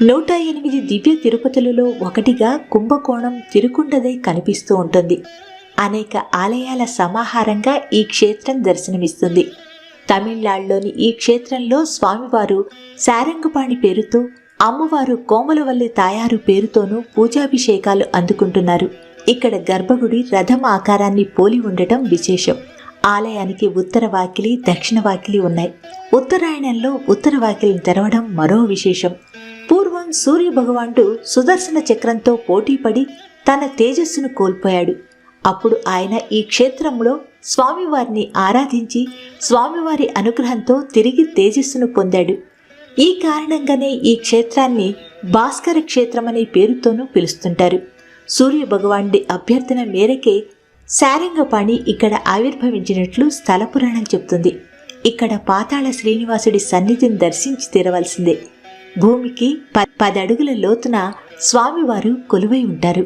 108 దివ్య తిరుపతులలో ఒకటిగా కుంభకోణం తిరుకుండదై కనిపిస్తూ ఉంటుంది. అనేక ఆలయాల సమాహారంగా ఈ క్షేత్రం దర్శనమిస్తుంది. తమిళనాడులోని ఈ క్షేత్రంలో స్వామివారు శారంగపాణి పేరుతో, అమ్మవారు కోమలవల్లి తాయారు పేరుతోనూ పూజాభిషేకాలు అందుకుంటున్నారు. ఇక్కడ గర్భగుడి రథం ఆకారాన్ని పోలి ఉండటం విశేషం. ఆలయానికి ఉత్తర వాకిలి, దక్షిణ వాకిలి ఉన్నాయి. ఉత్తరాయణంలో ఉత్తర వాకిలిని తెరవడం మరో విశేషం. పూర్వం సూర్య భగవానుడు సుదర్శన చక్రంతో పోటీపడి తన తేజస్సును కోల్పోయాడు. అప్పుడు ఆయన ఈ క్షేత్రంలో స్వామివారిని ఆరాధించి స్వామివారి అనుగ్రహంతో తిరిగి తేజస్సును పొందాడు. ఈ కారణంగానే ఈ క్షేత్రాన్ని భాస్కర క్షేత్రమనే పేరుతోనూ పిలుస్తుంటారు. సూర్య భగవానుడి అభ్యర్థన మేరకే శారంగపాణి ఇక్కడ ఆవిర్భవించినట్లు స్థల పురాణం చెప్తుంది. ఇక్కడ పాతాళ శ్రీనివాసుడి సన్నిధిని దర్శించి తీరవలసిందే. భూమికి 10 అడుగుల లోతున స్వామివారు కొలువై ఉంటారు.